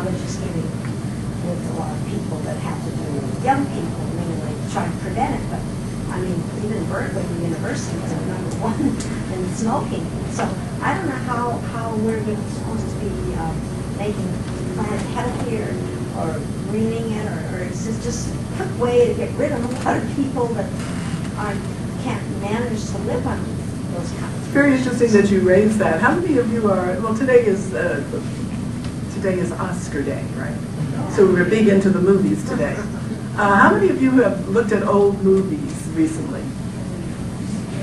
they're just getting with a lot of people that have to do with young people, meaning they try to prevent it. But I mean, even Berkeley University is #1 in smoking. So I don't know how we're supposed to be making the planet healthier or greening it, or is this just a quick way to get rid of a lot of people that can't manage to live on those kinds of It's very interesting that you raised that. How many of you are, well, today is Oscar Day, right? So we're big into the movies today. How many of you have looked at old movies recently?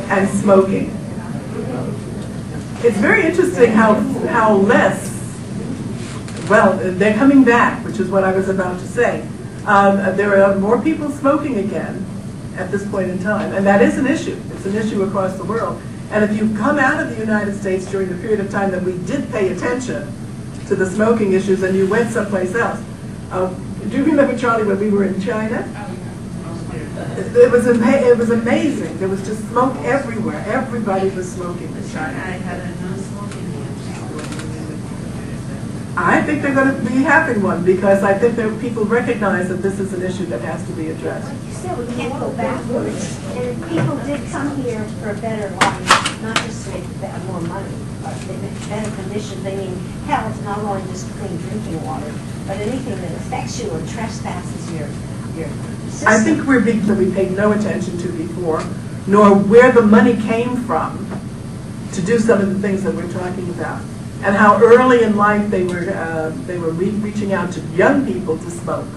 And smoking. It's very interesting how less, well, they're coming back, which is what I was about to say. There are more people smoking again at this point in time, and that is an issue. It's an issue across the world. And if you come out of the United States during the period of time that we did pay attention to the smoking issues and you went someplace else, do you remember, Charlie, when we were in China? It was amazing. There was just smoke everywhere. Everybody was smoking in China. I had a no-smoking I think they're going to be having one because I think that people recognize that this is an issue that has to be addressed. Like you said, we can't go backwards. And if people did come here for a better life, not just to make more money, but they make better conditions. They mean health, not only just clean drinking water, but anything that affects you or trespasses your system. I think we're being that we paid no attention to before, nor where the money came from to do some of the things that we're talking about, and how early in life they were reaching out to young people to smoke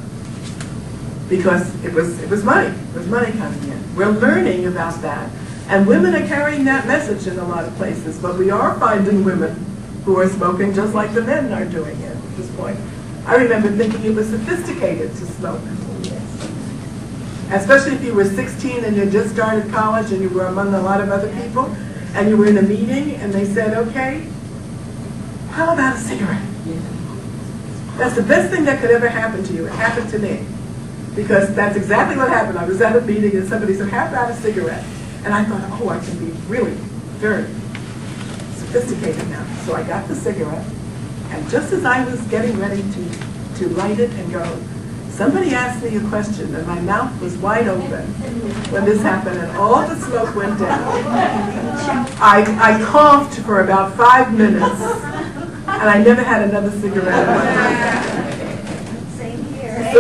because it was money coming in. We're learning about that, and women are carrying that message in a lot of places. But we are finding women who are smoking just like the men are doing it at this point. I remember thinking it was sophisticated to smoke. Especially if you were 16 and you just started college and you were among a lot of other people and you were in a meeting and they said, okay, how about a cigarette? That's the best thing that could ever happen to you. It happened to me. Because that's exactly what happened. I was at a meeting and somebody said, how about a cigarette? And I thought, oh, I can be really very sophisticated now. So I got the cigarette, and just as I was getting ready to light it and go, somebody asked me a question, and my mouth was wide open when this happened, and all the smoke went down. I coughed for about 5 minutes, and I never had another cigarette in my life. Same here.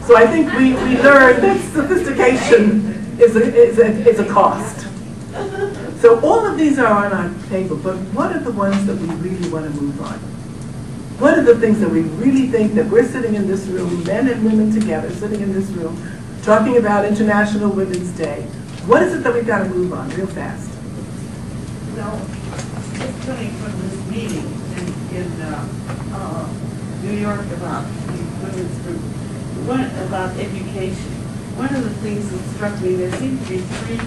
So I think we learned that sophistication is a cost. So all of these are on our table, but what are the ones that we really want to move on? What are the things that we really think that we're sitting in this room, men and women together, sitting in this room, talking about International Women's Day? What is it that we've got to move on real fast? Well, just coming from this meeting in New York about the women's group, about education, one of the things that struck me, there seemed to be 3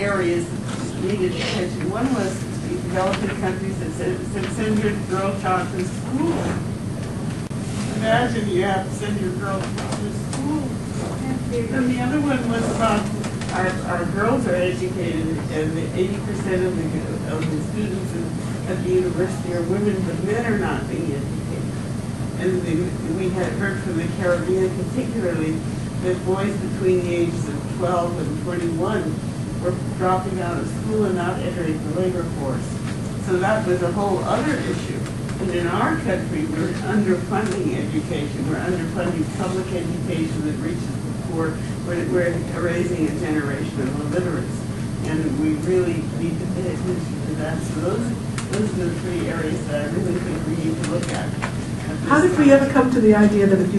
areas that needed attention. One was the developing countries that said send your girl child to school. Imagine you have to send your girl to school. And the other one was about our girls are educated, and 80% of the students at the university are women, but men are not being educated. And we had heard from the Caribbean particularly that boys between the ages of 12 and 21 were dropping out of school and not entering the labor force. So that was a whole other issue. And in our country, we're underfunding education. We're underfunding public education that reaches the poor. We're raising a generation of illiterates. And we really need to pay attention to that. So those are the 3 areas that I really think we need to look at. How did we ever come to the idea that if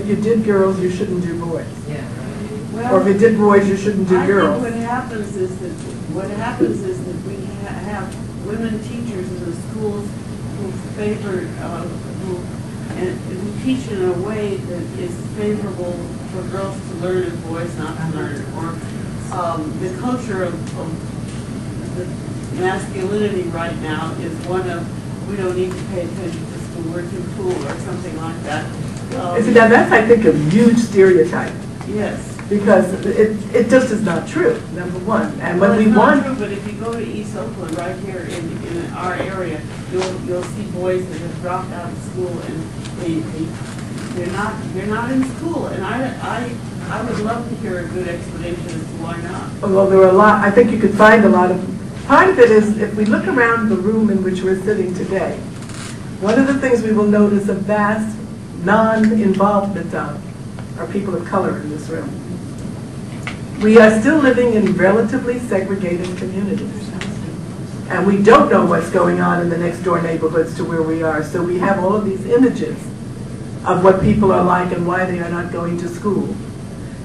you did girls, you shouldn't do boys? Yeah. Well, or if you did boys, you shouldn't do girls? I think what happens is that we have women teachers in the schools who favor who teach in a way that is favorable for girls to learn and boys not to learn, or the culture of the masculinity right now is one of we don't need to pay attention to school, we're too cool, or something like that. Now that's, I think, a huge stereotype. Yes. because it just is not true, number one. And when Well, we it's not want, true, but if you go to East Oakland, right here in our area, you'll see boys that have dropped out of school and they're not in school. And I would love to hear a good explanation as to why not. well, there are a lot, I think you could find a lot of, part of it is if we look around the room in which we're sitting today, one of the things we will notice a vast non-involvement of are people of color in this room. We are still living in relatively segregated communities. And we don't know what's going on in the next door neighborhoods to where we are. So we have all of these images of what people are like and why they are not going to school.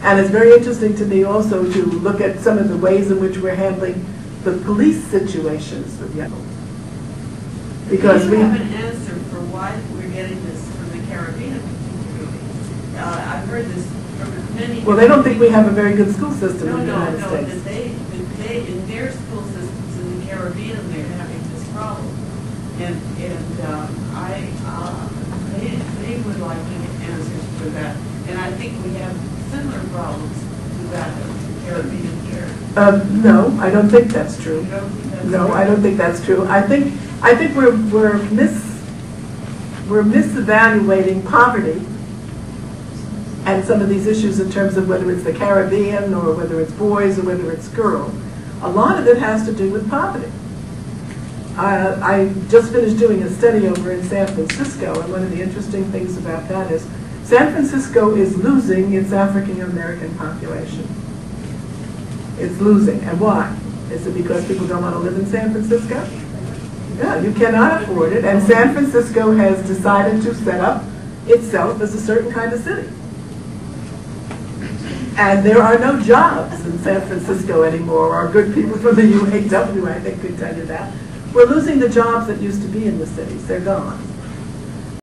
And it's very interesting to me also to look at some of the ways in which we're handling the police situations with young people. Because we have an answer for why we're getting this from the Caribbean. I've heard this from many. Well, they don't think we have a very good school system in the United States. That they in their school systems in the Caribbean they're having this problem, and they would like answers for that, and I think we have similar problems to that in the Caribbean here. No, I don't think that's true. You don't think that's No, true? I don't think that's true. I think we're misevaluating poverty and some of these issues in terms of whether it's the Caribbean or whether it's boys or whether it's girls. A lot of it has to do with poverty. I just finished doing a study over in San Francisco, and one of the interesting things about that is San Francisco is losing its African American population. It's losing. And why? Is it because people don't want to live in San Francisco? Yeah, you cannot afford it. And San Francisco has decided to set up itself as a certain kind of city. And there are no jobs in San Francisco anymore. Our good people from the UAW, I think, could tell you that. We're losing the jobs that used to be in the cities. They're gone.